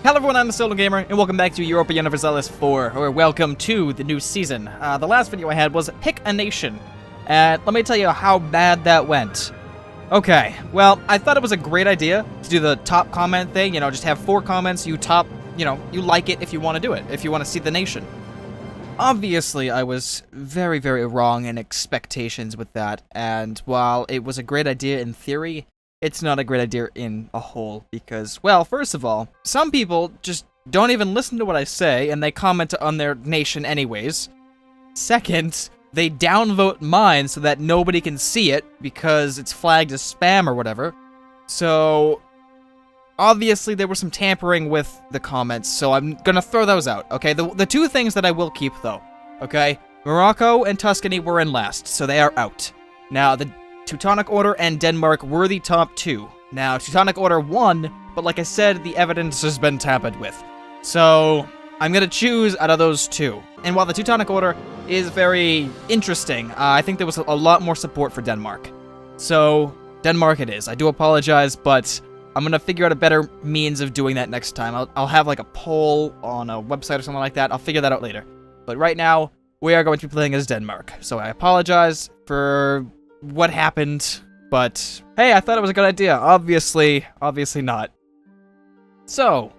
Hello everyone, I'm the Solo Gamer, and welcome back to Europa Universalis IV, or welcome to the new season. The last video I had was Pick a Nation, and let me tell you how bad that went. Okay, well, I thought it was a great idea to do the top comment thing, just have 4 comments, you like it if you want to do it, if you want to see the nation. Obviously, I was very, very wrong in expectations with that, and while it was a great idea in theory, it's not a great idea in a whole, because, well, first of all, some people just don't even listen to what I say, and they comment on their nation anyways. Second, they downvote mine so that nobody can see it, because it's flagged as spam or whatever. So, obviously there was some tampering with the comments, so I'm gonna throw those out, okay? The 2 things that I will keep, though, okay? Morocco and Tuscany were in last, so they are out. Now, the Teutonic Order and Denmark were the top 2. Now, Teutonic Order won, but like I said, the evidence has been tampered with. So, I'm gonna choose out of those 2. And while the Teutonic Order is very interesting, I think there was a lot more support for Denmark. So, Denmark it is. I do apologize, but I'm gonna figure out a better means of doing that next time. I'll have like a poll on a website or something like that. I'll figure that out later. But right now, we are going to be playing as Denmark. So I apologize for what happened, but hey, I thought it was a good idea. Obviously not. So,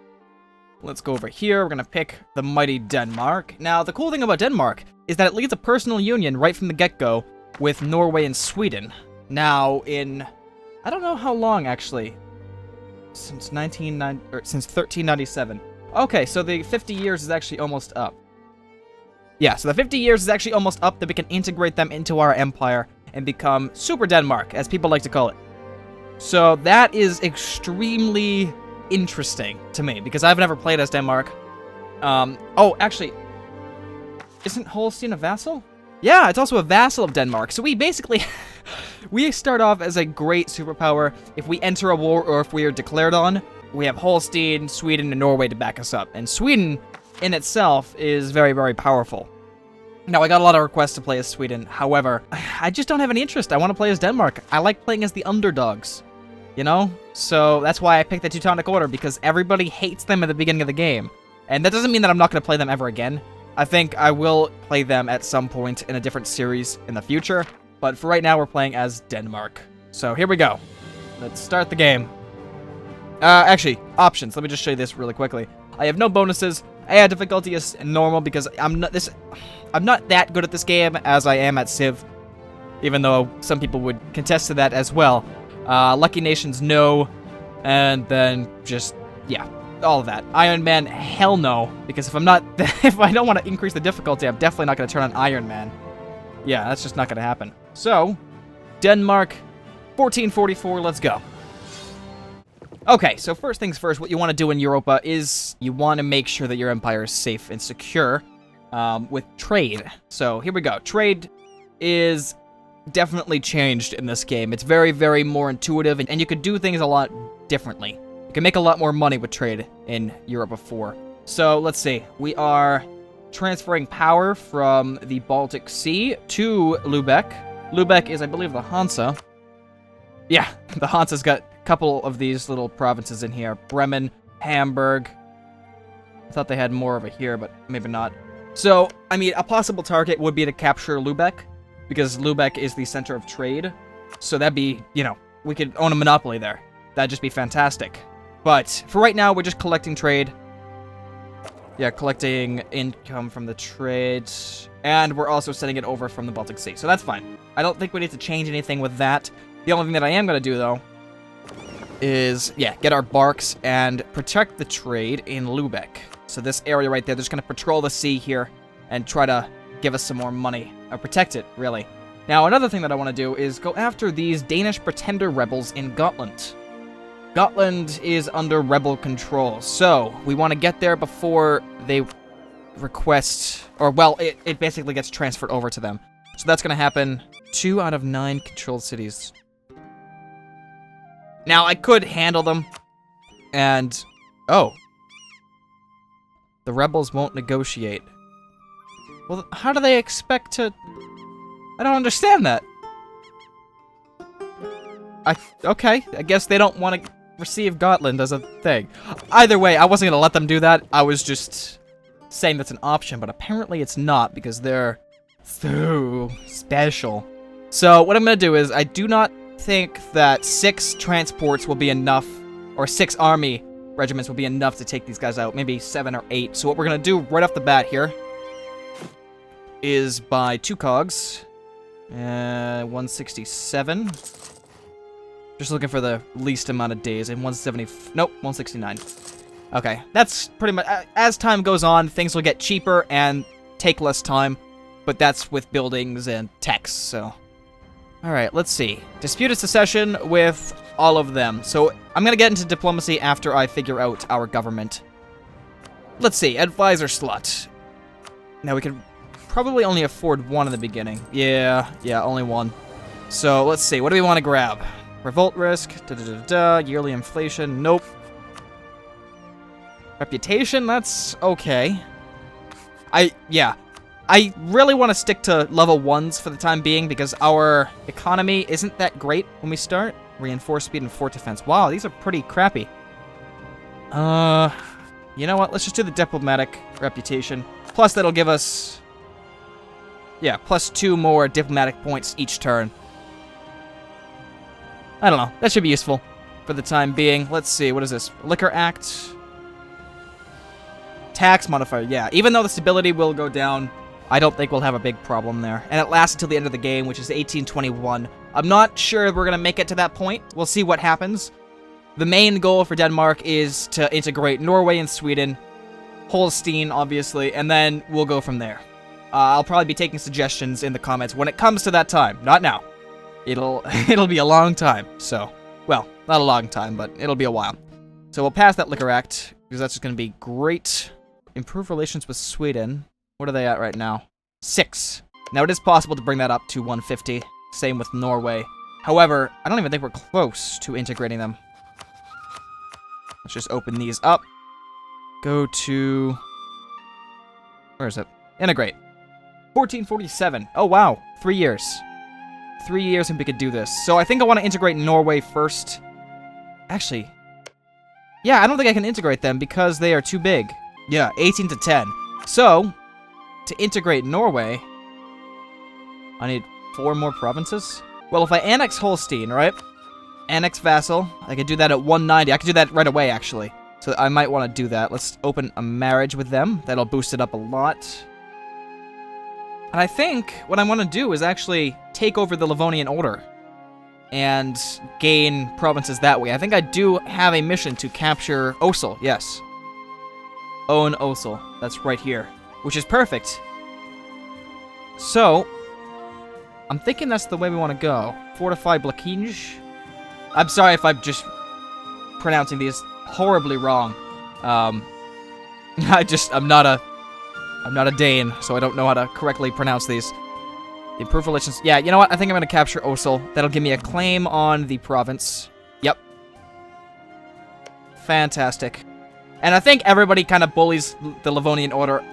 let's go over here. We're gonna pick the mighty Denmark. Now, the cool thing about Denmark is that it leads a personal union right from the get-go with Norway and Sweden. Now, I don't know how long, actually. Since 1397. Okay, so the 50 years is actually almost up. Yeah, so the 50 years is actually almost up that we can integrate them into our empire and become Super Denmark, as people like to call it. So that is extremely interesting to me, because I've never played as Denmark. Oh, actually, isn't Holstein a vassal? Yeah, it's also a vassal of Denmark. So we basically, we start off as a great superpower. If we enter a war or if we are declared on, we have Holstein, Sweden, and Norway to back us up. And Sweden in itself is very, very powerful. Now, I got a lot of requests to play as Sweden. However, I just don't have any interest. I want to play as Denmark. I like playing as the underdogs, So that's why I picked the Teutonic Order, because everybody hates them at the beginning of the game. And that doesn't mean that I'm not going to play them ever again. I think I will play them at some point in a different series in the future. But for right now, we're playing as Denmark. So here we go. Let's start the game. Actually, options. Let me just show you this really quickly. I have no bonuses. Difficulty is normal because I'm not that good at this game as I am at Civ, even though some people would contest to that as well. Lucky Nations, no, and then just, yeah, all of that. Iron Man, hell no, because if I don't want to increase the difficulty, I'm definitely not going to turn on Iron Man. Yeah, that's just not going to happen. So, Denmark, 1444, let's go. Okay, so first things first, what you want to do in Europa is you want to make sure that your empire is safe and secure with trade. So here we go. Trade is definitely changed in this game. It's very, very more intuitive, and you could do things a lot differently. You can make a lot more money with trade in Europa 4. So let's see. We are transferring power from the Baltic Sea to Lubeck. Lubeck is, I believe, the Hansa. Yeah, the Hansa's got couple of these little provinces in here. Bremen, Hamburg. I thought they had more over here, but maybe not. So, I mean, a possible target would be to capture Lubeck, because Lubeck is the center of trade. So that'd be, we could own a monopoly there. That'd just be fantastic. But for right now, we're just collecting trade. Yeah, collecting income from the trade. And we're also sending it over from the Baltic Sea. So that's fine. I don't think we need to change anything with that. The only thing that I am going to do, though, is, yeah, get our barks and protect the trade in Lubeck. So this area right there, they're just going to patrol the sea here and try to give us some more money. Or protect it, really. Now, another thing that I want to do is go after these Danish pretender rebels in Gotland. Gotland is under rebel control, so we want to get there before they request, or, well, it basically gets transferred over to them. So that's going to happen 2 out of 9 controlled cities. Now, I could handle them, and, oh. The rebels won't negotiate. Well, how do they expect to... I don't understand that. Okay, I guess they don't want to... receive Gotland as a thing. Either way, I wasn't gonna let them do that. I was just saying that's an option, but apparently it's not because they're so special. So what I'm gonna do is I do not think that 6 transports will be enough, or 6 army regiments will be enough to take these guys out. Maybe 7 or 8. So what we're gonna do right off the bat here is buy 2 cogs. 167. Just looking for the least amount of days. And 170. Nope, 169. Okay, that's pretty much. As time goes on, things will get cheaper and take less time. But that's with buildings and techs, so. Alright, let's see. Disputed secession with all of them. So I'm gonna get into diplomacy after I figure out our government. Let's see, advisor slot. Now we can probably only afford 1 in the beginning. Yeah, only 1. So let's see, what do we want to grab? Revolt risk, yearly inflation, nope. Reputation, that's okay. I really want to stick to level 1s for the time being because our economy isn't that great when we start. Reinforced speed and fort defense. Wow, these are pretty crappy. You know what? Let's just do the diplomatic reputation. Plus, that'll give us... yeah, plus 2 more diplomatic points each turn. I don't know. That should be useful for the time being. Let's see. What is this? Liquor Act. Tax modifier. Yeah, even though the stability will go down, I don't think we'll have a big problem there. And it lasts until the end of the game, which is 1821. I'm not sure we're going to make it to that point. We'll see what happens. The main goal for Denmark is to integrate Norway and Sweden, Holstein, obviously, and then we'll go from there. I'll probably be taking suggestions in the comments when it comes to that time. Not now. It'll be a long time, so... well, not a long time, but it'll be a while. So we'll pass that Liquor Act, because that's just going to be great. Improve relations with Sweden. What are they at right now? 6. Now, it is possible to bring that up to 150. Same with Norway. However, I don't even think we're close to integrating them. Let's just open these up. Go to... where is it? Integrate. 1447. Oh, wow. 3 years. 3 years and we could do this. So I think I want to integrate Norway first. Actually, yeah, I don't think I can integrate them because they are too big. Yeah, 18 to 10. So, to integrate Norway, I need 4 more provinces. Well, if I annex Holstein, right? Annex vassal. I could do that at 190. I could do that right away, actually. So I might want to do that. Let's open a marriage with them. That'll boost it up a lot. And I think what I want to do is actually take over the Livonian Order and gain provinces that way. I think I do have a mission to capture Osel, yes. Own Osel. That's right here, which is perfect. So, I'm thinking that's the way we want to go. Fortify Blakinj. I'm sorry if I'm just pronouncing these horribly wrong. I'm not a Dane, so I don't know how to correctly pronounce these. The improved relations. Yeah, you know what? I think I'm going to capture Osel. That'll give me a claim on the province. Yep. Fantastic. And I think everybody kind of bullies the Livonian Order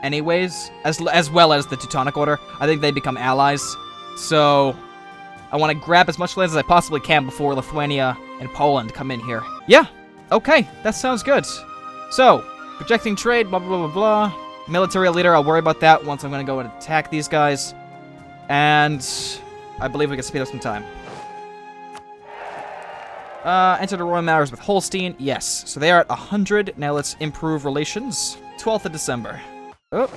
anyways, as well as the Teutonic Order. I think they become allies. So, I want to grab as much land as I possibly can before Lithuania and Poland come in here. Yeah, okay, that sounds good. So, projecting trade, blah, blah, blah, blah. Military leader, I'll worry about that once I'm going to go and attack these guys. And I believe we can speed up some time. Enter the royal matters with Holstein. Yes. So they are at 100. Now let's improve relations. 12th of December. Oh.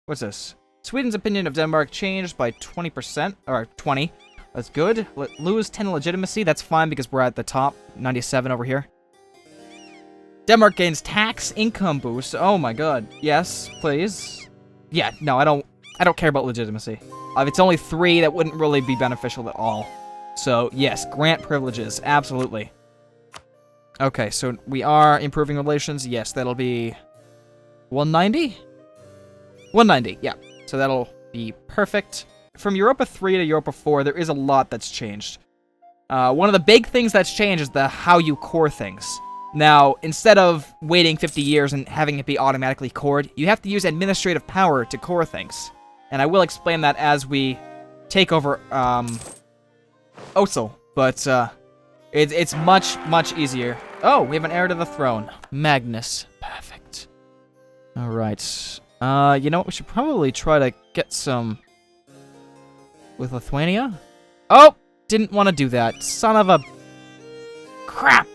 What's this? Sweden's opinion of Denmark changed by 20%. Or 20. That's good. Lose 10 legitimacy. That's fine because we're at the top. 97 over here. Denmark gains tax income boost. Oh my god. Yes, please. Yeah, no, I don't care about legitimacy. If it's only 3, that wouldn't really be beneficial at all. So, yes, grant privileges. Absolutely. Okay, so we are improving relations. Yes, that'll be 190? 190, yeah. So that'll be perfect. From Europa 3 to Europa 4, there is a lot that's changed. One of the big things that's changed is how you core things. Now, instead of waiting 50 years and having it be automatically cored, you have to use administrative power to core things. And I will explain that as we take over, Osel. But, It's much, much easier. Oh, we have an heir to the throne. Magnus. Perfect. Alright. You know what? We should probably try to get some... with Lithuania? Oh! Didn't want to do that. Son of a... crap!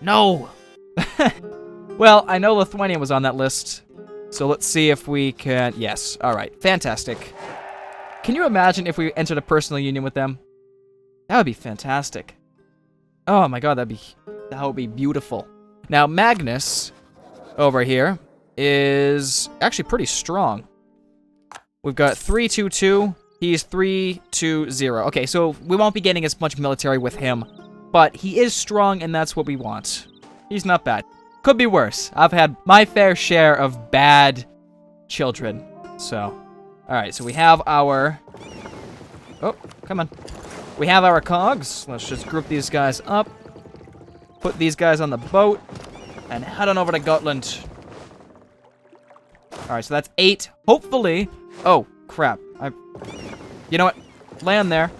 No! Well, I know Lithuania was on that list. So let's see if we can... Yes. Alright. Fantastic. Can you imagine if we entered a personal union with them? That would be fantastic. Oh my god, that would be beautiful. Now, Magnus, over here, is actually pretty strong. We've got 3-2-2. He's 3-2-0. Okay, so we won't be getting as much military with him, but he is strong, and that's what we want. He's not bad. Could be worse. I've had my fair share of bad children. So, alright, so we have our... Oh, come on. We have our cogs. Let's just group these guys up. Put these guys on the boat. And head on over to Gotland. Alright, so that's 8. Hopefully... Oh, crap. You know what? Land there.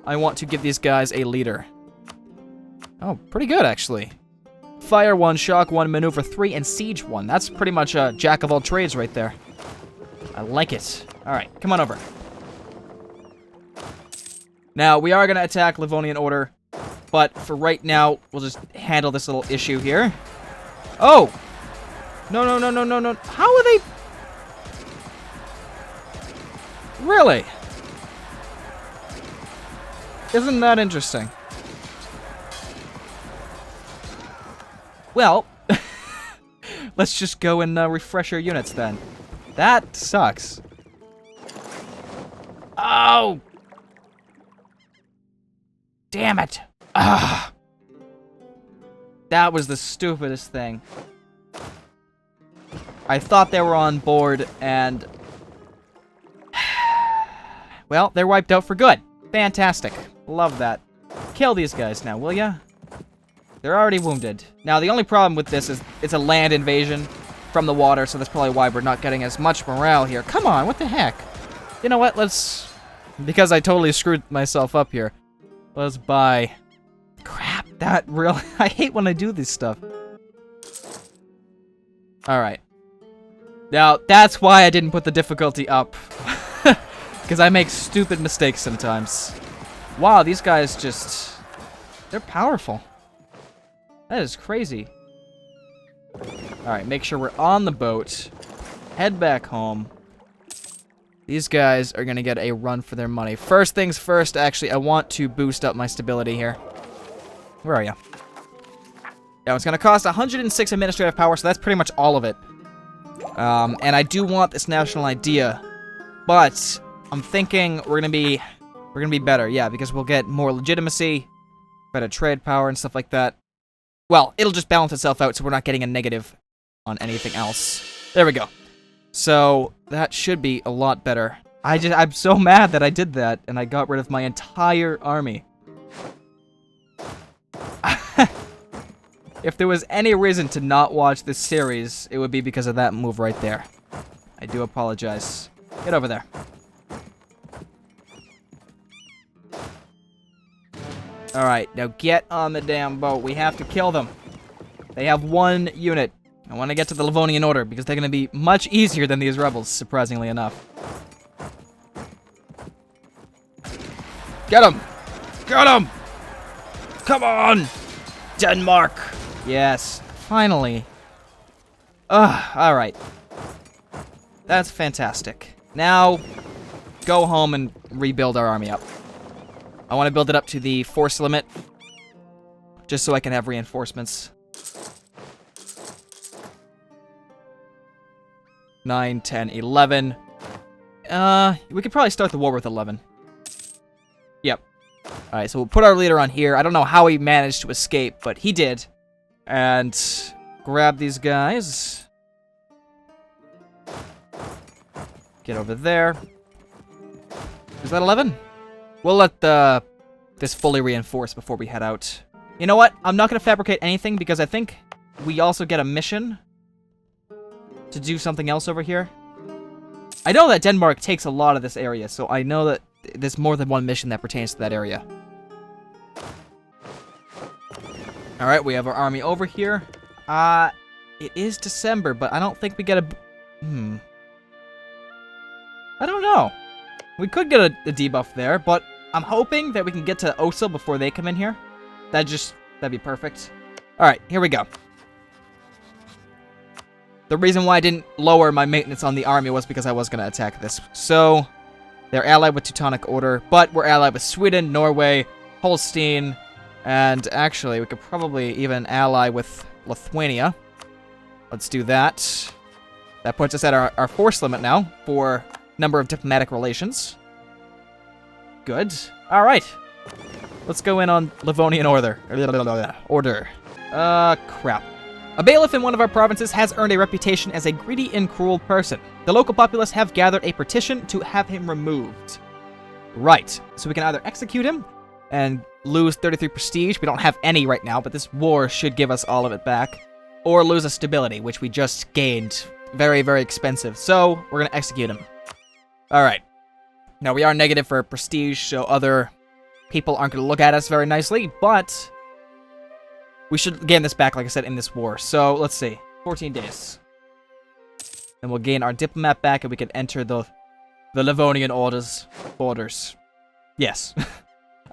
I want to give these guys a leader. Oh, pretty good, actually. Fire 1, Shock 1, Maneuver 3, and Siege 1. That's pretty much a jack of all trades right there. I like it. Alright, come on over. Now, we are going to attack Livonian Order, but for right now, we'll just handle this little issue here. Oh! No, no, no, no, no, no. How are they... Really? Isn't that interesting? Well, let's just go and refresh our units then. That sucks. Oh! Damn it. Ah. That was the stupidest thing. I thought they were on board, and... Well, they're wiped out for good. Fantastic. Love that. Kill these guys now, will ya? They're already wounded. Now, the only problem with this is it's a land invasion from the water, so that's probably why we're not getting as much morale here. Come on, what the heck? You know what, let's... Because I totally screwed myself up here. Let's buy... Crap, that really... I hate when I do this stuff. Alright. Now, that's why I didn't put the difficulty up. Because I make stupid mistakes sometimes. Wow, these guys just... They're powerful. That is crazy. Alright, make sure we're on the boat. Head back home. These guys are going to get a run for their money. First things first, actually, I want to boost up my stability here. Where are you? Yeah, it's going to cost 106 administrative power, so that's pretty much all of it. And I do want this national idea, but I'm thinking we're going to be better, yeah, because we'll get more legitimacy, better trade power and stuff like that. Well, it'll just balance itself out so we're not getting a negative on anything else. There we go. So, that should be a lot better. I'm so mad that I did that, and I got rid of my entire army. If there was any reason to not watch this series, it would be because of that move right there. I do apologize. Get over there. Alright, now get on the damn boat. We have to kill them. They have 1 unit. I want to get to the Livonian Order, because they're going to be much easier than these rebels, surprisingly enough. Get them! Get them! Come on! Denmark! Yes, finally. Alright. That's fantastic. Now, go home and rebuild our army up. I want to build it up to the force limit, just so I can have reinforcements. 9, 10, 11. We could probably start the war with 11. Yep. Alright, so we'll put our leader on here. I don't know how he managed to escape, but he did. And grab these guys. Get over there. Is that 11? We'll let this fully reinforce before we head out. You know what? I'm not going to fabricate anything because I think we also get a mission to do something else over here. I know that Denmark takes a lot of this area, so I know that there's more than one mission that pertains to that area. Alright, we have our army over here. It is December, but I don't think we get a... I don't know. We could get a debuff there, but I'm hoping that we can get to Osil before they come in here. That'd be perfect. Alright, here we go. The reason why I didn't lower my maintenance on the army was because I was going to attack this. So, they're allied with Teutonic Order, but we're allied with Sweden, Norway, Holstein, and actually, we could probably even ally with Lithuania. Let's do that. That puts us at our force limit now for number of diplomatic relations. Good. All right. Let's go in on Livonian Order. Crap. A bailiff in one of our provinces has earned a reputation as a greedy and cruel person. The local populace have gathered a petition to have him removed. Right. So we can either execute him and lose 33 prestige. We don't have any right now, but this war should give us all of it back. Or lose a stability, which we just gained. Very, very expensive. So, we're going to execute him. Alright. Now, we are negative for prestige, so other people aren't going to look at us very nicely, but we should gain this back, like I said, in this war. So, let's see. 14 days. Then we'll gain our diplomat back, and we can enter the Livonian Order's borders. Yes.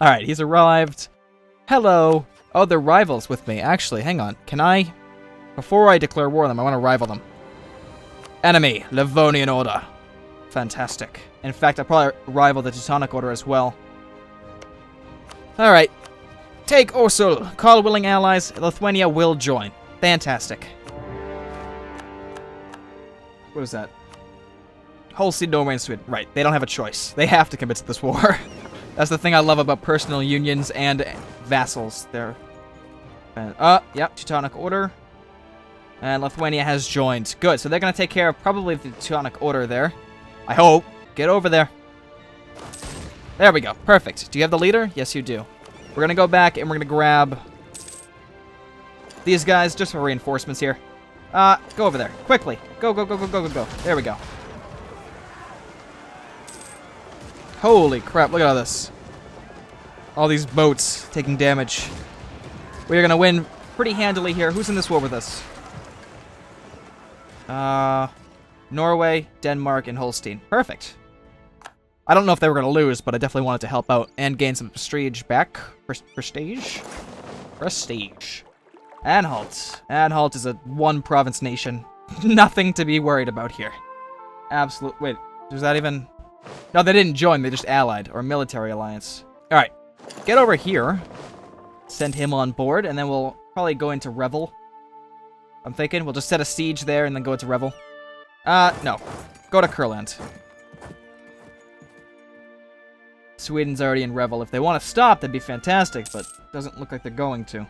Alright, he's arrived. Hello. Oh, they're rivals with me. Actually, hang on. Can I... Before I declare war on them, I want to rival them. Enemy, Livonian Order. Fantastic. In fact, I'll probably rival the Teutonic Order as well. Alright. Take Osul. Call willing allies. Lithuania will join. Fantastic. What is that? Holstein, Norway, and Sweden. Right, they don't have a choice. They have to commit to this war. That's the thing I love about personal unions and vassals. They're... yep, Teutonic Order. And Lithuania has joined. Good, so they're going to take care of probably the Teutonic Order there. I hope. Get over there. There we go. Perfect. Do you have the leader? Yes, you do. We're going to go back and we're going to grab these guys just for reinforcements here. Go over there. Quickly. Go, go, go, go, go, go, go. There we go. Holy crap, look at all this. All these boats taking damage. We are going to win pretty handily here. Who's in this war with us? Norway, Denmark, and Holstein. Perfect. I don't know if they were going to lose, but I definitely wanted to help out and gain some prestige back. Prestige? Prestige. Anhalt. Anhalt is a one-province nation. Nothing to be worried about here. Absolute... Wait, does that even... No, they didn't join. They just allied, or military alliance. Alright, get over here. Send him on board, and then we'll probably go into Revel. I'm thinking we'll just set a siege there and then go into Revel. No. Go to Kurland. Sweden's already in Revel. If they want to stop, that'd be fantastic, but doesn't look like they're going to.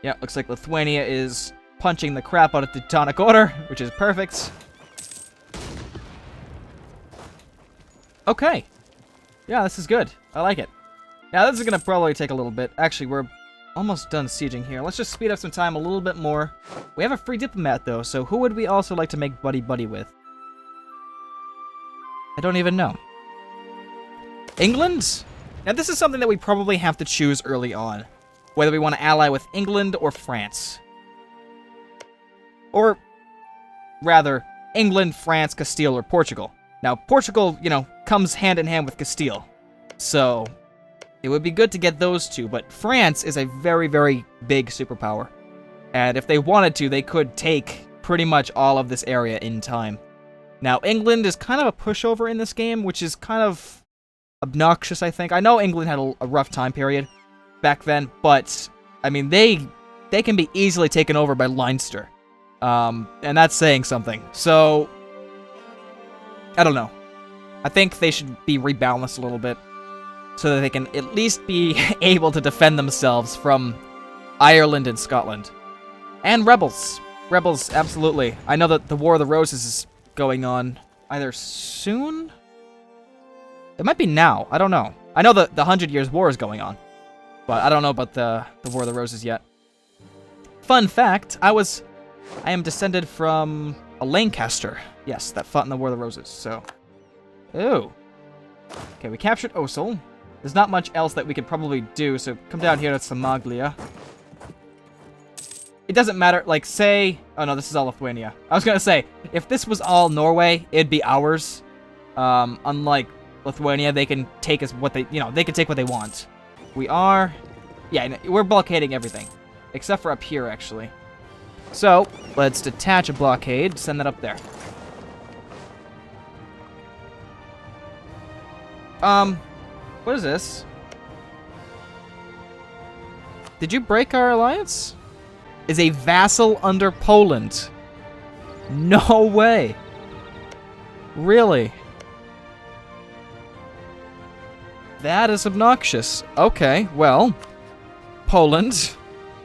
Yeah, looks like Lithuania is punching the crap out of the Teutonic Order, which is perfect. Okay. Yeah, this is good. I like it. Now, this is going to probably take a little bit. Actually, we're almost done sieging here. Let's just speed up some time a little bit more. We have a free diplomat, though, so who would we also like to make buddy-buddy with? I don't even know. England? Now, this is something that we probably have to choose early on. Whether we want to ally with England or France. Or, rather, England, France, Castile, or Portugal. Now, Portugal, you know, comes hand in hand with Castile. So, it would be good to get those two, but France is a very, very big superpower. And if they wanted to, they could take pretty much all of this area in time. Now, England is kind of a pushover in this game, which is kind of obnoxious, I think. I know England had a rough time period back then, but, I mean, they can be easily taken over by Leinster. And that's saying something. So, I don't know. I think they should be rebalanced a little bit so that they can at least be able to defend themselves from Ireland and Scotland. And rebels. Rebels, absolutely. I know that the War of the Roses is going on either soon? It might be now. I don't know. I know that the 100 Years' War is going on, but I don't know about the War of the Roses yet. Fun fact, I am descended from a Lancaster. Yes, that fought in the War of the Roses, so... Ooh. Okay, we captured Osil. There's not much else that we could probably do, so come down here to Somaglia. It doesn't matter, like, say... Oh, no, this is all Lithuania. I was gonna say, if this was all Norway, it'd be ours. Unlike Lithuania, they can take us what they... You know, they can take what they want. We are... Yeah, we're blockading everything. Except for up here, actually. So, let's detach a blockade, send that up there. What is this? Did you break our alliance? Is a vassal under Poland. No way. Really? That is obnoxious. Okay, well, Poland.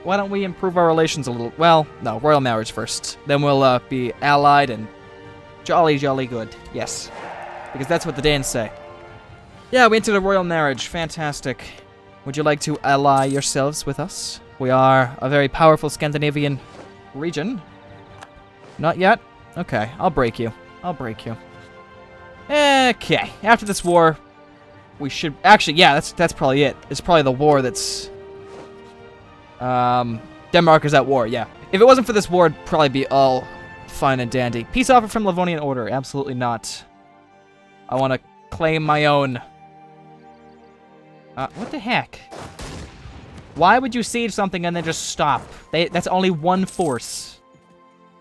Why don't we improve our relations a little? Well, no, royal marriage first. Then we'll be allied and jolly, jolly good. Yes. Because that's what the Danes say. Yeah, we entered a royal marriage. Fantastic. Would you like to ally yourselves with us? We are a very powerful Scandinavian region. Not yet? Okay, I'll break you. I'll break you. Okay, after this war, we should... Actually, yeah, that's probably it. It's probably the war that's... Denmark is at war, yeah. If it wasn't for this war, it'd probably be all fine and dandy. Peace offer from Livonian Order. Absolutely not. I want to claim my own... what the heck? Why would you siege something and then just stop? That's only one force.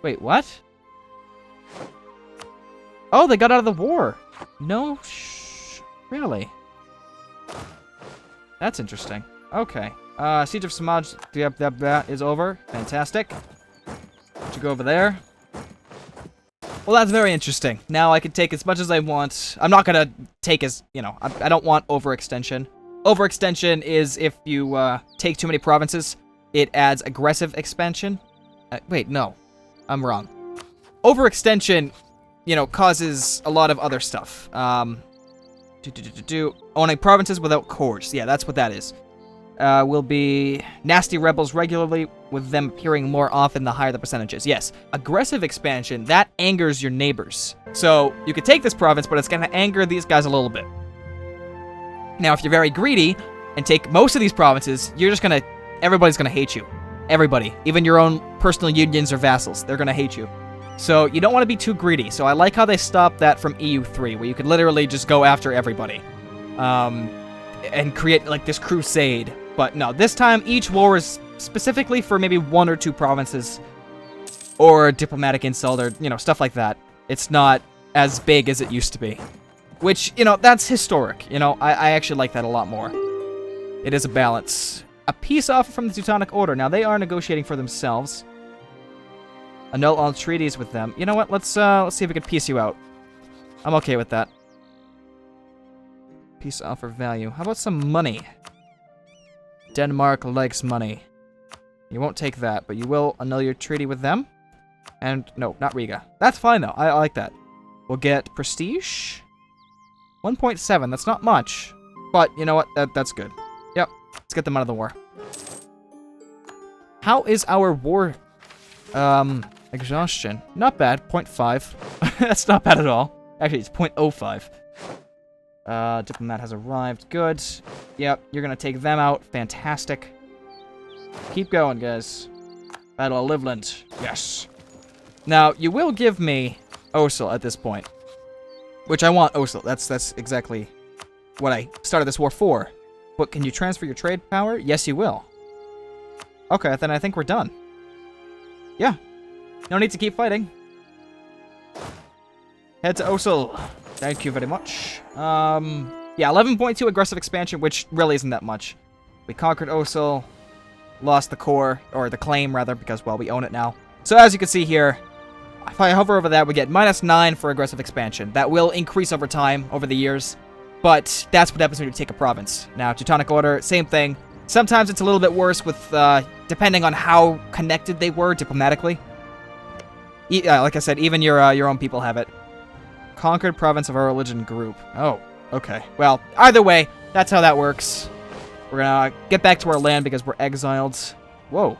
Wait, what? Oh, they got out of the war. No, really? That's interesting. Okay. Siege of Samaj is over. Fantastic. To go over there. Well, that's very interesting. Now I can take as much as I want. I'm not gonna take as, you know, I don't want overextension. Overextension is if you take too many provinces, it adds aggressive expansion. Wait, no. I'm wrong. Overextension, you know, causes a lot of other stuff. Owning provinces without cores. Yeah, that's what that is. Will be nasty rebels regularly, with them appearing more often the higher the percentages. Yes, aggressive expansion, that angers your neighbors. So, you could take this province, but it's going to anger these guys a little bit. Now, if you're very greedy and take most of these provinces, you're just gonna... Everybody's gonna hate you. Everybody. Even your own personal unions or vassals. They're gonna hate you. So, you don't want to be too greedy. So, I like how they stopped that from EU3, where you could literally just go after everybody. And create, like, this crusade. But no, this time, each war is specifically for maybe one or two provinces. Or a diplomatic insult, or, you know, stuff like that. It's not as big as it used to be. Which, you know, that's historic. You know, I actually like that a lot more. It is a balance. A peace offer from the Teutonic Order. Now, they are negotiating for themselves. Annul all treaties with them. You know what? Let's see if we can peace you out. I'm okay with that. Peace offer value. How about some money? Denmark likes money. You won't take that, but you will annul your treaty with them. And, no, not Riga. That's fine, though. I like that. We'll get prestige. 1.7, that's not much. But, you know what? That's good. Yep. Let's get them out of the war. How is our war, exhaustion? Not bad. 0.5. That's not bad at all. Actually, it's 0.05. Diplomat has arrived. Good. Yep, you're gonna take them out. Fantastic. Keep going, guys. Battle of Livland. Yes. Now, you will give me Osil at this point. Which I want Osil. That's exactly what I started this war for. But can you transfer your trade power? Yes, you will. Okay, then I think we're done. Yeah. No need to keep fighting. Head to Osil. Thank you very much. Yeah, 11.2 aggressive expansion, which really isn't that much. We conquered Osil. Lost the core, or the claim, rather, because, well, we own it now. So as you can see here, if I hover over that, we get -9 for aggressive expansion. That will increase over time, over the years. But that's what happens when you take a province. Now, Teutonic Order, same thing. Sometimes it's a little bit worse with, depending on how connected they were diplomatically. Like I said, even your own people have it. Conquered province of our religion group. Oh, okay. Well, either way, that's how that works. We're gonna get back to our land because we're exiled. Whoa.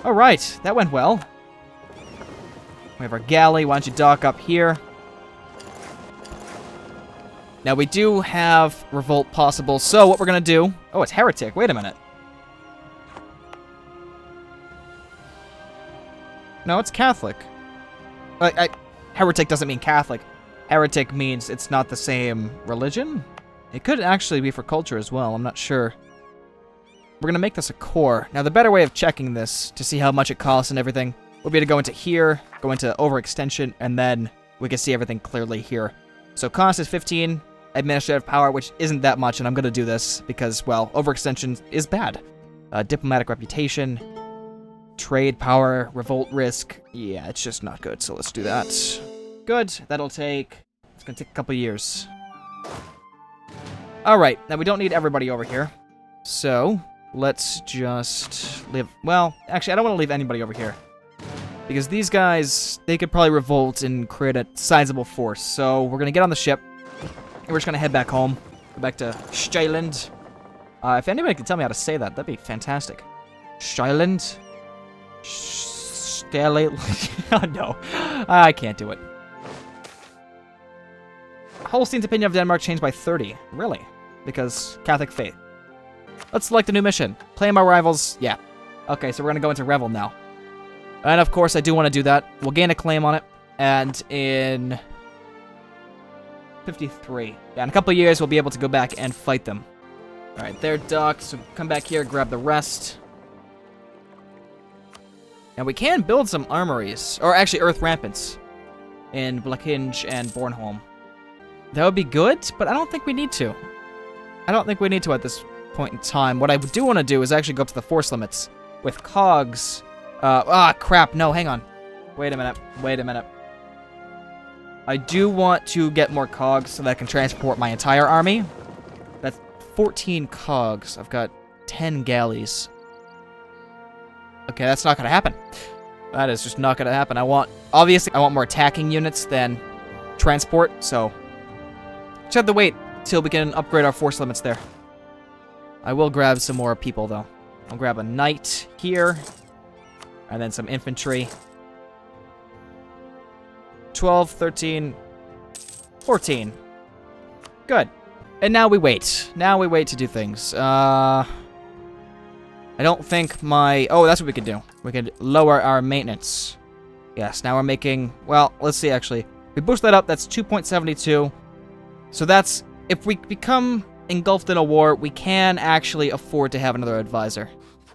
Alright, that went well. We have our galley. Why don't you dock up here? Now, we do have revolt possible, so what we're going to do... Oh, it's heretic. Wait a minute. No, it's Catholic. Heretic doesn't mean Catholic. Heretic means it's not the same religion. It could actually be for culture as well. I'm not sure. We're going to make this a core. Now, the better way of checking this to see how much it costs and everything would be to go into here, go into overextension, and then we can see everything clearly here. So cost is 15, administrative power, which isn't that much, and I'm going to do this because, well, overextension is bad. Diplomatic reputation, trade power, revolt risk. Yeah, it's just not good, so let's do that. Good. That'll take... It's going to take a couple years. Alright, now we don't need everybody over here. So, let's just leave... Well, actually, I don't want to leave anybody over here. Because these guys, they could probably revolt and create a sizable force. So, we're going to get on the ship. And we're just going to head back home. Go back to Steiland. If anybody can tell me how to say that, that'd be fantastic. Steiland? Oh, no. I can't do it. Holstein's opinion of Denmark changed by 30. Really? Because Catholic faith. Let's select a new mission. Claim our rivals. Yeah. Okay, so we're going to go into Revel now. And of course, I do want to do that. We'll gain a claim on it. And in 53. Yeah, in a couple of years, we'll be able to go back and fight them. Alright, they're docked. So come back here, grab the rest. And we can build some armories. Or actually, earth rampants. In Blackhinge and Bornholm. That would be good, but I don't think we need to. I don't think we need to at this point in time. What I do want to do is actually go up to the force limits. With cogs. Crap. No, hang on. Wait a minute. I do want to get more cogs so that I can transport my entire army. That's 14 cogs. I've got 10 galleys. Okay, that's not going to happen. That is just not going to happen. Obviously, I want more attacking units than transport, so... Just have to wait till we can upgrade our force limits there. I will grab some more people, though. I'll grab a knight here. And then some infantry. 12, 13, 14. Good. And now we wait. Now we wait to do things. I don't think my... Oh, that's what we could do. We could lower our maintenance. Yes, now we're making... Well, let's see, actually. We boost that up. That's 2.72. So that's... If we become engulfed in a war, we can actually afford to have another advisor.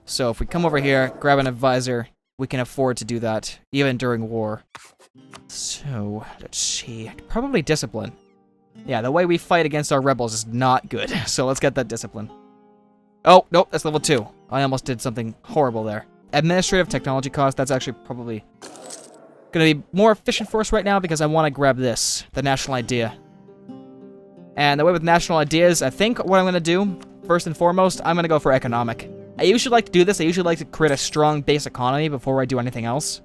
So if we come over here, grab an advisor, we can afford to do that, even during war. So, let's see. Probably discipline. Yeah, the way we fight against our rebels is not good. So let's get that discipline. Oh, nope, that's level 2. I almost did something horrible there. Administrative technology cost, that's actually probably going to be more efficient for us right now because I want to grab this, the national idea. And the way with national ideas, I think what I'm going to do, first and foremost, I'm going to go for economic. I usually like to do this. I usually like to create a strong base economy before I do anything else.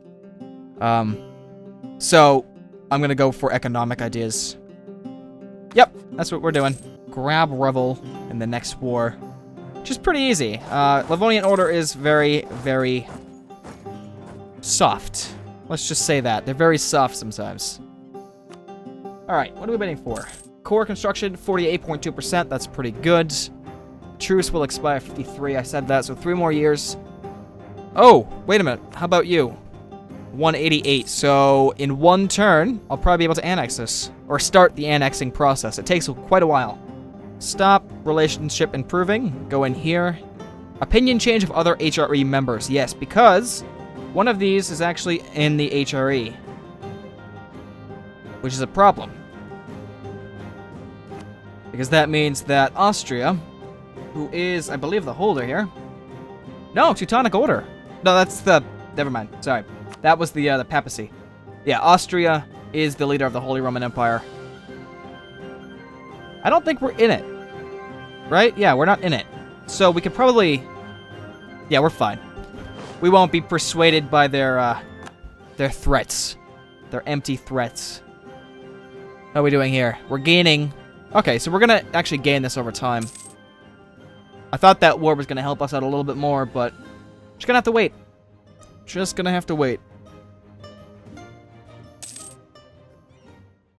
So, I'm going to go for economic ideas. Yep, that's what we're doing. Grab Revel in the next war. Which is pretty easy. Livonian order is very, very soft. Let's just say that. They're very soft sometimes. Alright, what are we waiting for? Core construction, 48.2%. That's pretty good. Truce will expire 53. I said that, so 3 more years. Oh, wait a minute. How about you? 188. So, in 1 turn, I'll probably be able to annex this. Or start the annexing process. It takes quite a while. Stop relationship improving. Go in here. Opinion change of other HRE members. Yes, because one of these is actually in the HRE. Which is a problem. Because that means that Austria, who is, I believe, the holder here. No, Teutonic Order. No, that's the... Never mind. Sorry. That was the papacy. Yeah, Austria is the leader of the Holy Roman Empire. I don't think we're in it. Right? Yeah, we're not in it. So we could probably... Yeah, we're fine. We won't be persuaded by their threats. Their empty threats. How are we doing here? We're gaining... Okay, so we're gonna actually gain this over time. I thought that war was gonna help us out a little bit more, but... Just gonna have to wait. Just gonna have to wait.